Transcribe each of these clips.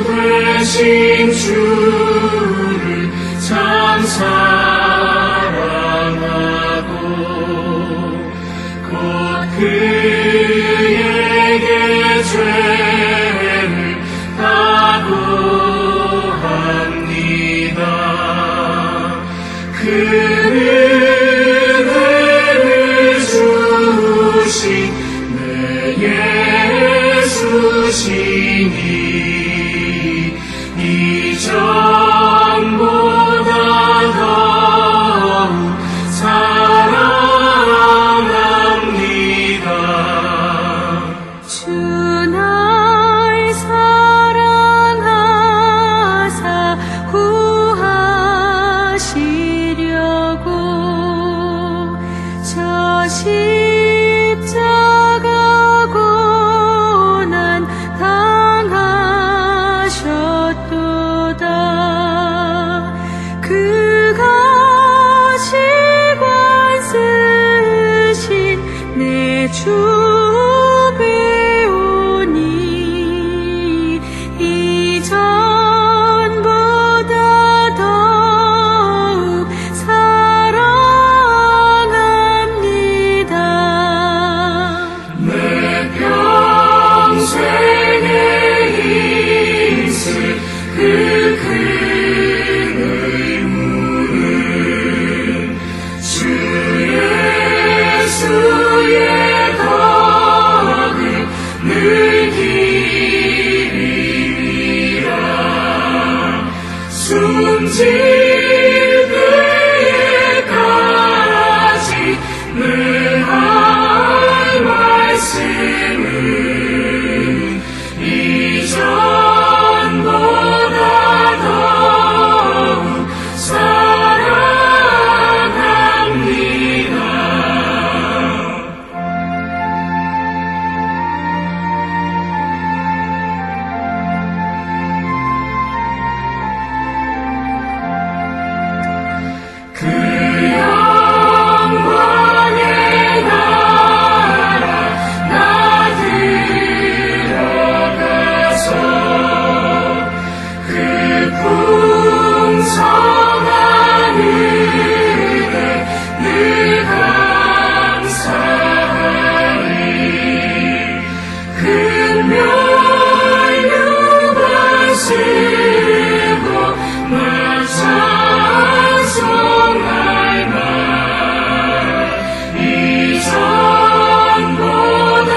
되신 주를 참 사랑하고 곧 그에게 죄를 다구합니다. 그 은혜를 주신 내 예수시니 이전보다 더욱 사랑합니다. 주 날 사랑하사 구하시려고 저 십자가 고난 당하셨도다. 그가 시관 쓰신 내 주 배우니 이전보다 더욱 사랑합니다. 내 평생에 있을 그 큰 의무는 주 예수의 덕을 늘 기리라. 숨질 때에까지 늘 할 말씀은 이전보다 더욱 사랑합니다. 그 영광의 나라 나 들어가서 그 풍성한 은혜 늘 감사하리. 큰 멸류관 쓰고 나 찬송할 말 이전보다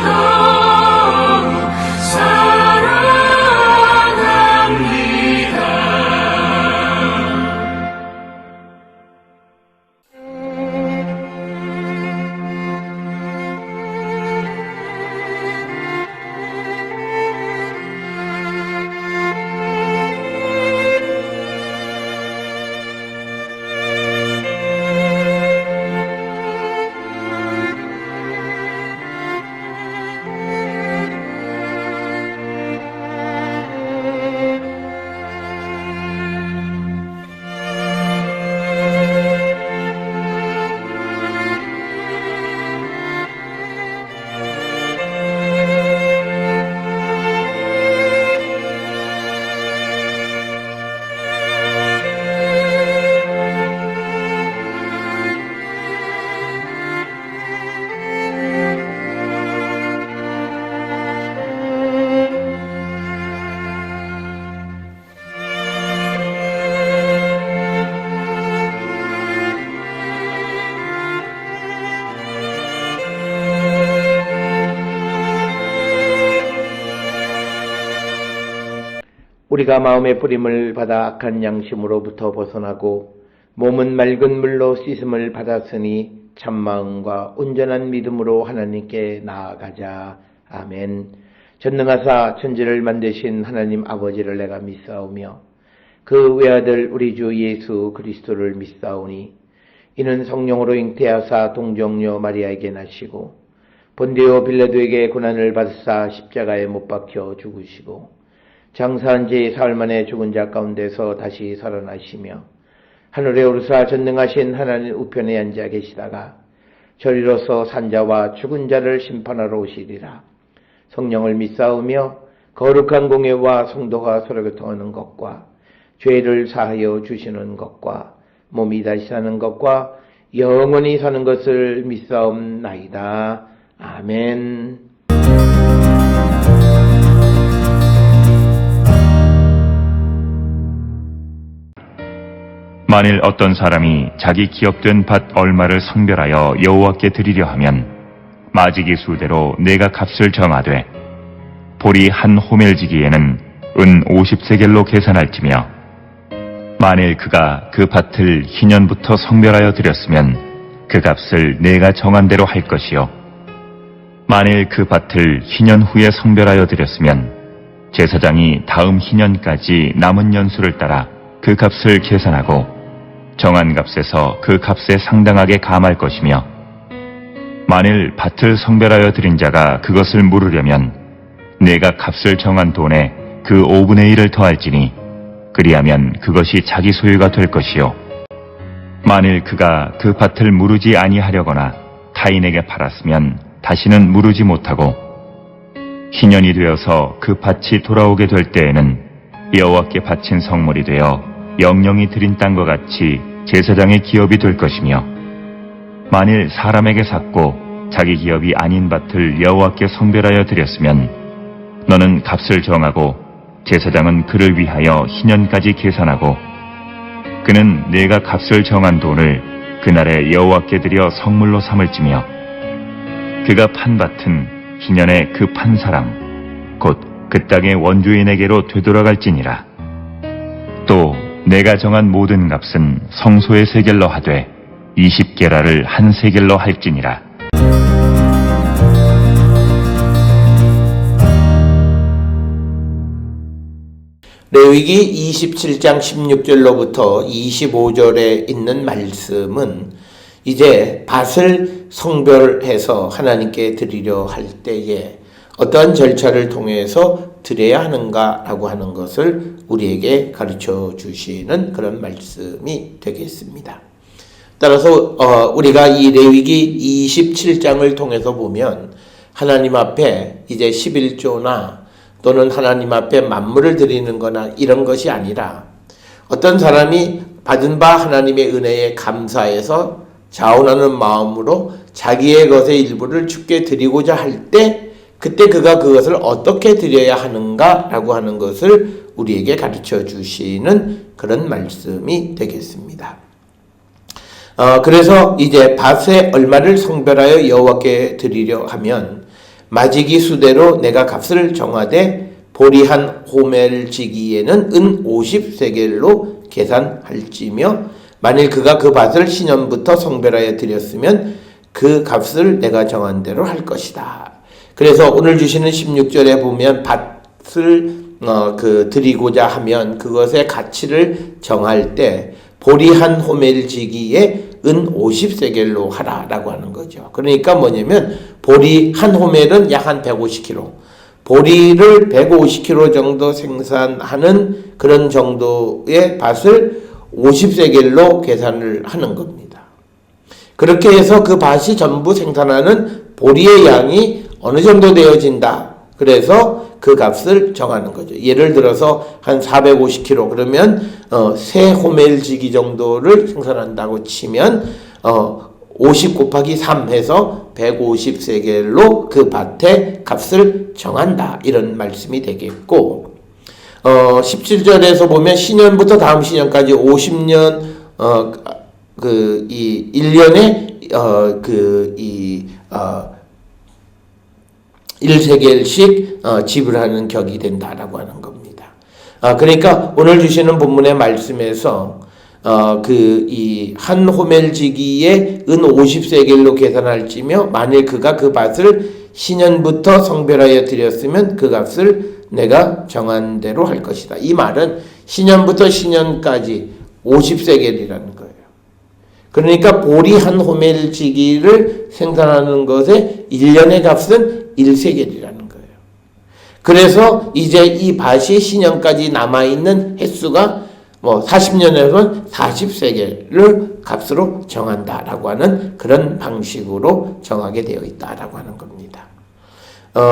더욱 사랑합니다. 우리가 마음의 뿌림을 받아 악한 양심으로부터 벗어나고 몸은 맑은 물로 씻음을 받았으니 참마음과 온전한 믿음으로 하나님께 나아가자. 아멘. 전능하사 천지를 만드신 하나님 아버지를 내가 믿사오며 그 외아들 우리 주 예수 그리스도를 믿사오니 이는 성령으로 잉태하사 동정녀 마리아에게 나시고 본디오 빌라도에게 고난을 받으사 십자가에 못 박혀 죽으시고 장사한 지 사흘 만에 죽은 자 가운데서 다시 살아나시며 하늘에 오르사 전능하신 하나님 우편에 앉아 계시다가 저리로서 산자와 죽은 자를 심판하러 오시리라. 성령을 믿사오며 거룩한 공예와 성도가 서로 교통하는 것과 죄를 사하여 주시는 것과 몸이 다시 사는 것과 영원히 사는 것을 믿사옵나이다. 아멘. 만일 어떤 사람이 자기 기업된 밭 얼마를 성별하여 여호와께 드리려 하면 마지기 수대로 내가 값을 정하되 보리 한 호멜지기에는 은 50세겔로 계산할지며 만일 그가 그 밭을 희년부터 성별하여 드렸으면 그 값을 내가 정한 대로 할 것이요 만일 그 밭을 희년 후에 성별하여 드렸으면 제사장이 다음 희년까지 남은 연수를 따라 그 값을 계산하고 정한 값에서 그 값에 상당하게 감할 것이며 만일 밭을 성별하여 드린 자가 그것을 물으려면 내가 값을 정한 돈에 그 5분의 1을 더할지니 그리하면 그것이 자기 소유가 될 것이요 만일 그가 그 밭을 무르지 아니하려거나 타인에게 팔았으면 다시는 무르지 못하고 희년이 되어서 그 밭이 돌아오게 될 때에는 여호와께 바친 성물이 되어 영영이 드린 땅과 같이 제사장의 기업이 될 것이며 만일 사람에게 샀고 자기 기업이 아닌 밭을 여호와께 성별하여 드렸으면 너는 값을 정하고 제사장은 그를 위하여 희년까지 계산하고 그는 내가 값을 정한 돈을 그날에 여호와께 드려 성물로 삼을지며 그가 판 밭은 희년에 그 판 사람 곧 그 땅의 원주인에게로 되돌아갈지니라. 또 내가 정한 모든 값은 성소의 세겔로 하되 20게라를 한 세겔로 할지니라. 레위기 27장 16절로부터 25절에 있는 말씀은 이제 밭을 성별해서 하나님께 드리려 할 때에 어떠한 절차를 통해서 드려야 하는가라고 하는 것을 우리에게 가르쳐 주시는 그런 말씀이 되겠습니다. 따라서 우리가 이 레위기 27장을 통해서 보면 하나님 앞에 이제 11조나 또는 하나님 앞에 만물을 드리는 거나 이런 것이 아니라 어떤 사람이 받은 바 하나님의 은혜에 감사해서 자원하는 마음으로 자기의 것의 일부를 주께 드리고자 할 때 그때 그가 그것을 어떻게 드려야 하는가라고 하는 것을 우리에게 가르쳐 주시는 그런 말씀이 되겠습니다. 그래서 이제 밭의 얼마를 성별하여 여호와께 드리려 하면 마지기 수대로 내가 값을 정하되 보리 한 호멜지기에는 은 50세겔로 계산할지며 만일 그가 그 밭을 신년부터 성별하여 드렸으면 그 값을 내가 정한 대로 할 것이다. 그래서 오늘 주시는 16절에 보면 밭을 드리고자 하면 그것의 가치를 정할 때 보리 한 호멜지기에 은 50세겔로 하라라고 하는 거죠. 그러니까 뭐냐면 보리 한 호멜은 약 한 150kg. 보리를 150kg 정도 생산하는 그런 정도의 밭을 50세겔로 계산을 하는 겁니다. 그렇게 해서 그 밭이 전부 생산하는 보리의 양이 어느 정도 되어진다. 그래서 그 값을 정하는 거죠. 예를 들어서 한 450kg 그러면 세 호멜지기 정도를 생산한다고 치면 50 곱하기 3 해서 150세겔로 그 밭의 값을 정한다. 이런 말씀이 되겠고 17절에서 보면 신년부터 다음 신년까지 50년 이 1년에 1세겔씩 지불하는 격이 된다라고 하는 겁니다. 그러니까 오늘 주시는 본문의 말씀에서 이 한 호멜지기에 은 50세겔로 계산할지며 만일 그가 그 밭을 신년부터 성별하여 드렸으면 그 값을 내가 정한 대로 할 것이다. 이 말은 신년부터 신년까지 50세겔이라는 거예요. 그러니까 보리 한 호멜지기를 생산하는 것의 1년의 값은 1세겔이라는 거예요. 그래서 이제 이 밭이 신년까지 남아있는 횟수가 40년에는 40세겔을 값으로 정한다라고 하는 그런 방식으로 정하게 되어 있다라고 하는 겁니다.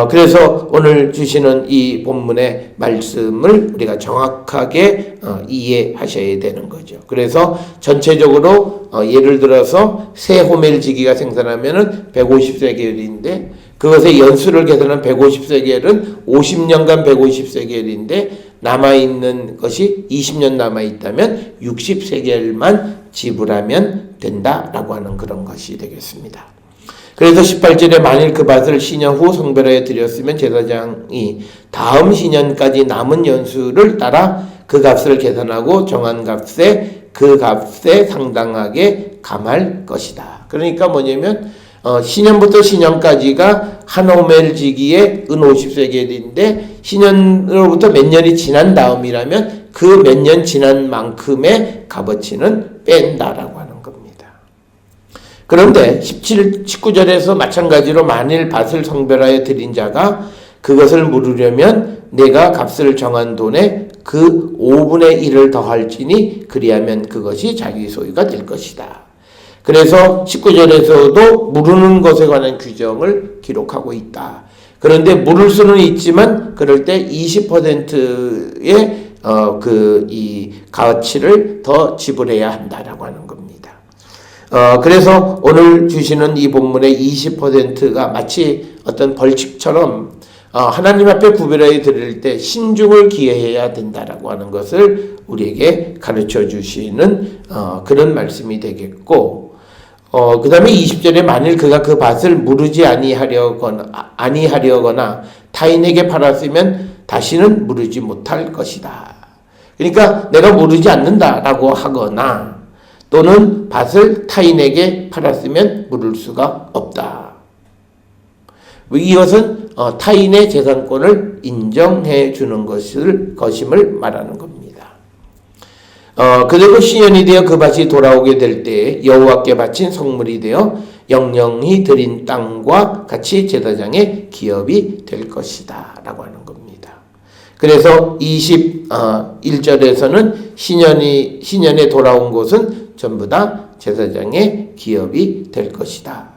그래서 오늘 주시는 이 본문의 말씀을 우리가 정확하게 이해하셔야 되는 거죠. 그래서 전체적으로 예를 들어서 새 호멜지기가 생산하면은 150세겔인데 그것의 연수를 계산한 150세겔은 50년간 150세겔인데 남아있는 것이 20년 남아있다면 60세겔만 지불하면 된다라고 하는 그런 것이 되겠습니다. 그래서 18절에 만일 그 밭을 신년 후 성별하여 드렸으면 제사장이 다음 신년까지 남은 연수를 따라 그 값을 계산하고 정한 값에 그 값에 상당하게 감할 것이다. 그러니까 뭐냐면 신년부터 신년까지가 한 호멜지기에 은 50세겔인데 신년으로부터 몇 년이 지난 다음이라면 그 몇 년 지난 만큼의 값어치는 뺀다라고 하는 겁니다. 그런데 19절에서 마찬가지로 만일 밭을 성별하여 드린 자가 그것을 물으려면 내가 값을 정한 돈에 그 5분의 1을 더할지니 그리하면 그것이 자기 소유가 될 것이다. 그래서 19절에서도 물으는 것에 관한 규정을 기록하고 있다. 그런데 물을 수는 있지만 그럴 때 20%의 이 가치를 더 지불해야 한다라고 하는 겁니다. 그래서 오늘 주시는 이 본문의 20%가 마치 어떤 벌칙처럼 하나님 앞에 구별하여 드릴 때 신중을 기해야 된다라고 하는 것을 우리에게 가르쳐 주시는 그런 말씀이 되겠고, 그 다음에 20절에 만일 그가 그 밭을 무르지 아니하려거나 타인에게 팔았으면 다시는 무르지 못할 것이다. 그러니까 내가 무르지 않는다라고 하거나 또는 밭을 타인에게 팔았으면 물을 수가 없다. 이것은 타인의 재산권을 인정해 주는 것임을 말하는 겁니다. 그리고 신년이 되어 그 밭이 돌아오게 될 때 여호와께 바친 성물이 되어 영영히 드린 땅과 같이 제사장의 기업이 될 것이다 라고 하는 겁니다. 그래서 21절에서는 신년에 돌아온 것은 전부 다 제사장의 기업이 될 것이다.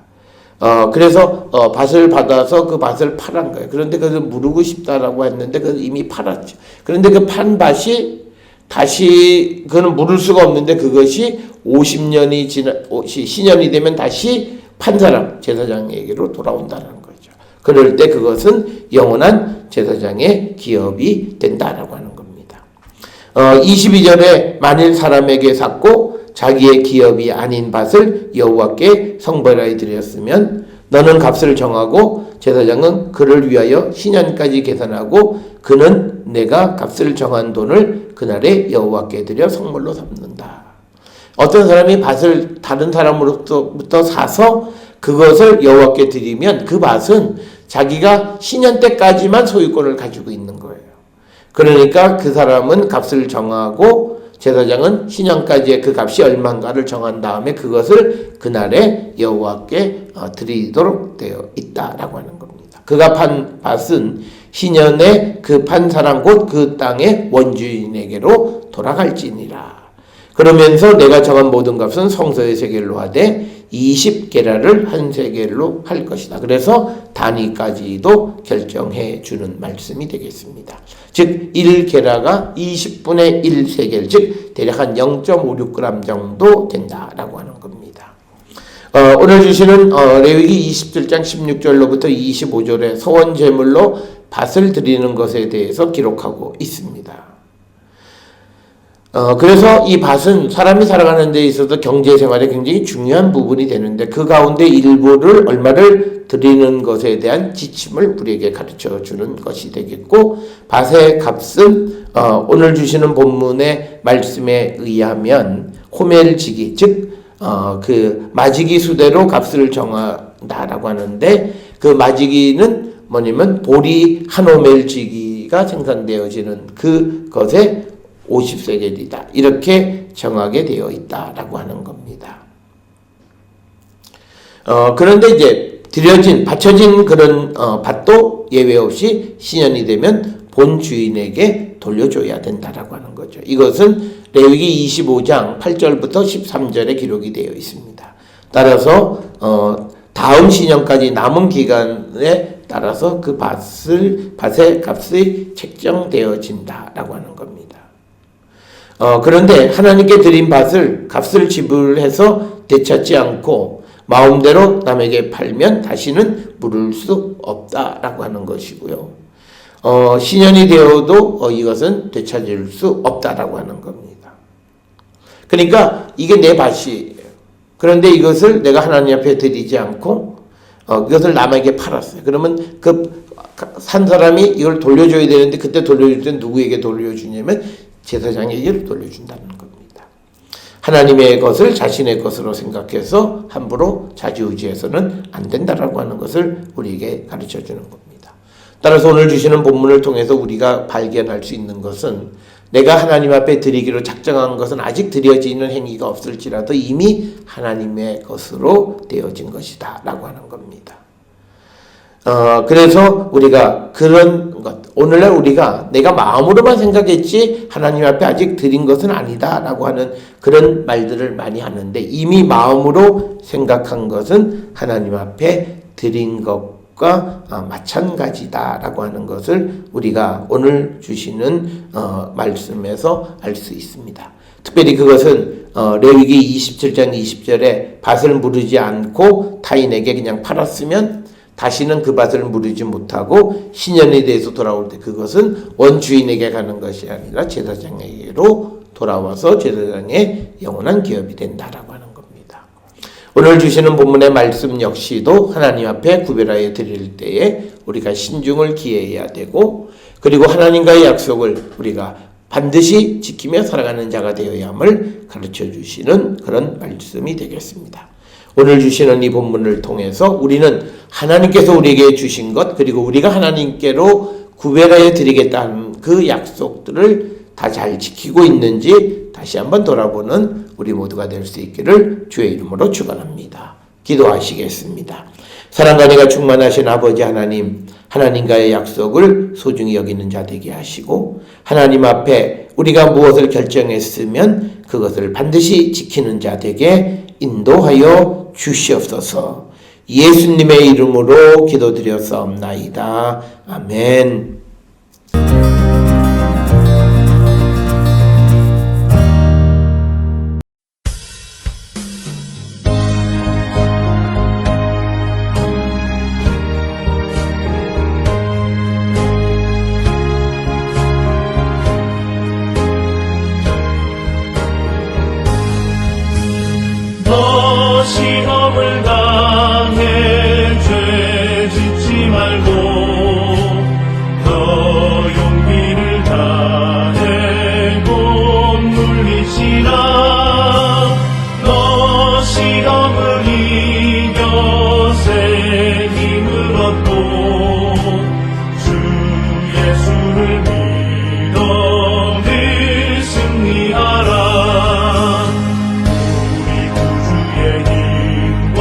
그래서 밭을 받아서 그 밭을 팔은 거예요. 그런데 그것을 무르고 싶다라고 했는데 그것을 이미 팔았죠. 그런데 그 판 밭이 다시 그거는 물을 수가 없는데 그것이 50년이 신년이 되면 다시 판 사람 제사장에게로 돌아온다는 거죠. 그럴 때 그것은 영원한 제사장의 기업이 된다라고 하는 겁니다. 22절에 만일 사람에게 샀고 자기의 기업이 아닌 밭을 여호와께 성별하여 드렸으면 너는 값을 정하고 제사장은 그를 위하여 신년까지 계산하고 그는 내가 값을 정한 돈을 그날에 여호와께 드려 성물로 삼는다. 어떤 사람이 밭을 다른 사람으로부터 사서 그것을 여호와께 드리면 그 밭은 자기가 신년 때까지만 소유권을 가지고 있는 거예요. 그러니까 그 사람은 값을 정하고 제사장은 신년까지의 그 값이 얼마인가를 정한 다음에 그것을 그날에 여호와께 드리도록 되어 있다라고 하는 겁니다. 그가 판 밭은 신년에 그 판 사람 곧 그 땅의 원주인에게로 돌아갈지니라. 그러면서 내가 정한 모든 값은 성소의 세겔로 하되 20게라를 한 세겔로 할 것이다. 그래서 단위까지도 결정해 주는 말씀이 되겠습니다. 즉 1게라가 20분의 1세겔, 즉 대략 한 0.56g 정도 된다라고 하는 겁니다. 오늘 주시는 레위기 27장 16절로부터 25절에 서원 제물로 밭을 드리는 것에 대해서 기록하고 있습니다. 그래서 이 밭은 사람이 살아가는 데 있어서 경제생활에 굉장히 중요한 부분이 되는데 그 가운데 일부를 얼마를 드리는 것에 대한 지침을 우리에게 가르쳐 주는 것이 되겠고, 밭의 값은 오늘 주시는 본문의 말씀에 의하면 호멜지기, 즉 그 마지기 수대로 값을 정한다라고 하는데 그 마지기는 뭐냐면 보리 한 호멜지기가 생산되어지는 그것에 50세겔이다. 이렇게 정하게 되어 있다라고 하는 겁니다. 그런데 이제 바쳐진 그런 밭도 예외 없이 신년이 되면 본 주인에게 돌려줘야 된다라고 하는 거죠. 이것은 레위기 25장 8절부터 13절에 기록이 되어 있습니다. 따라서 다음 신년까지 남은 기간에 따라서 그 밭의 값이 책정되어진다라고 하는 겁니다. 그런데 하나님께 드린 밭을 값을 지불해서 되찾지 않고 마음대로 남에게 팔면 다시는 물을 수 없다라고 하는 것이고요. 신년이 되어도 이것은 되찾을 수 없다라고 하는 겁니다. 그러니까 이게 내 밭이에요. 그런데 이것을 내가 하나님 앞에 드리지 않고 이것을 남에게 팔았어요. 그러면 그 산 사람이 이걸 돌려줘야 되는데 그때 돌려줄 때 누구에게 돌려주냐면 제사장에게 돌려준다는 겁니다. 하나님의 것을 자신의 것으로 생각해서 함부로 좌지우지해서는 안 된다라고 하는 것을 우리에게 가르쳐 주는 겁니다. 따라서 오늘 주시는 본문을 통해서 우리가 발견할 수 있는 것은 내가 하나님 앞에 드리기로 작정한 것은 아직 드려지는 행위가 없을지라도 이미 하나님의 것으로 되어진 것이다 라고 하는 겁니다. 그래서 우리가 그런 것, 오늘날 우리가 내가 마음으로만 생각했지 하나님 앞에 아직 드린 것은 아니다 라고 하는 그런 말들을 많이 하는데 이미 마음으로 생각한 것은 하나님 앞에 드린 것과 마찬가지다 라고 하는 것을 우리가 오늘 주시는 말씀에서 알 수 있습니다. 특별히 그것은 레위기 27장 20절에 밭을 무르지 않고 타인에게 그냥 팔았으면 다시는 그 밭을 무르지 못하고 신년에 대해서 돌아올 때 그것은 원주인에게 가는 것이 아니라 제사장에게로 돌아와서 제사장의 영원한 기업이 된다라고 하는 겁니다. 오늘 주시는 본문의 말씀 역시도 하나님 앞에 구별하여 드릴 때에 우리가 신중을 기해야 되고 그리고 하나님과의 약속을 우리가 반드시 지키며 살아가는 자가 되어야 함을 가르쳐 주시는 그런 말씀이 되겠습니다. 오늘 주시는 이 본문을 통해서 우리는 하나님께서 우리에게 주신 것 그리고 우리가 하나님께로 구별하여 드리겠다는 그 약속들을 다 잘 지키고 있는지 다시 한번 돌아보는 우리 모두가 될 수 있기를 주의 이름으로 축원합니다. 기도하시겠습니다. 사랑과 은혜가 충만하신 아버지 하나님, 하나님과의 약속을 소중히 여기는 자 되게 하시고 하나님 앞에 우리가 무엇을 결정했으면 그것을 반드시 지키는 자 되게 인도하여 주시옵소서. 예수님의 이름으로 기도드렸사옵나이다. 아멘. 너 시험을 당해 죄 짓지 말고 너 용기를 다해 곧 물리치라. 너 시험을 이겨 새 힘을 얻고 주 예수를 믿어 늘 승리하라. 우리 구주의 힘과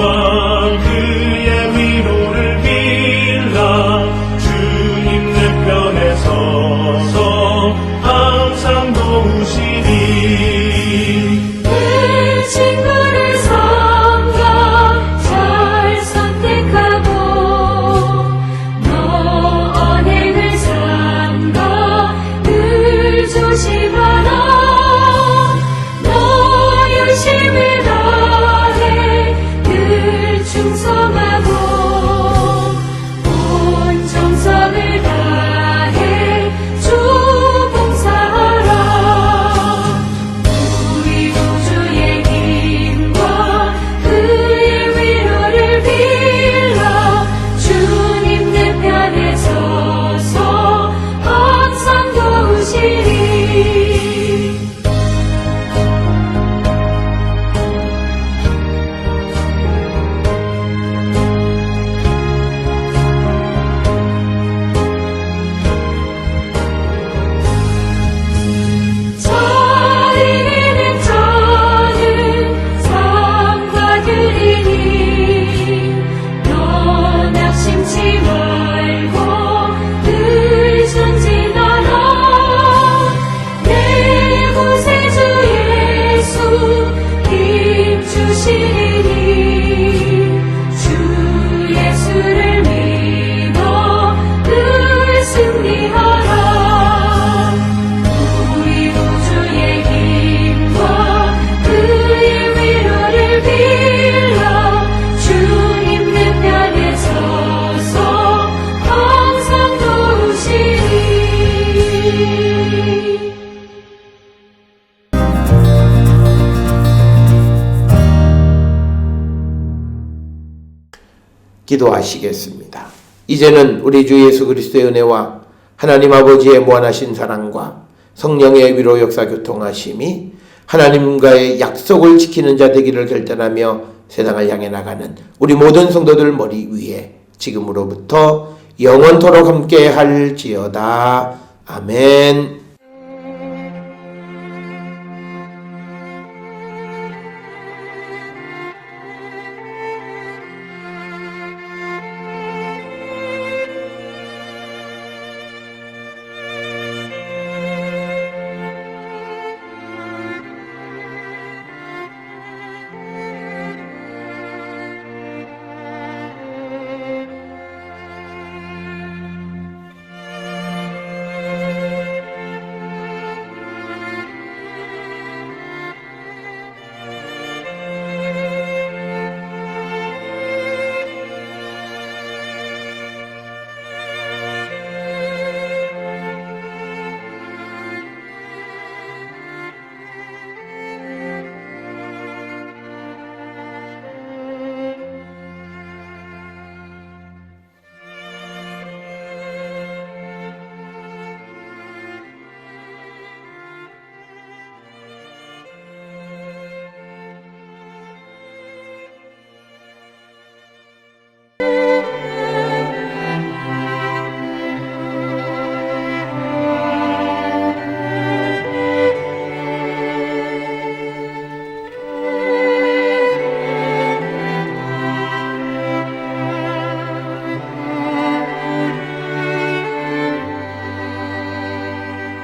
기도하시겠습니다. 이제는 우리 주 예수 그리스도의 은혜와 하나님 아버지의 무한하신 사랑과 성령의 위로 역사 교통하심이 하나님과의 약속을 지키는 자 되기를 결단하며 세상을 향해 나가는 우리 모든 성도들 머리 위에 지금으로부터 영원토록 함께 할지어다. 아멘.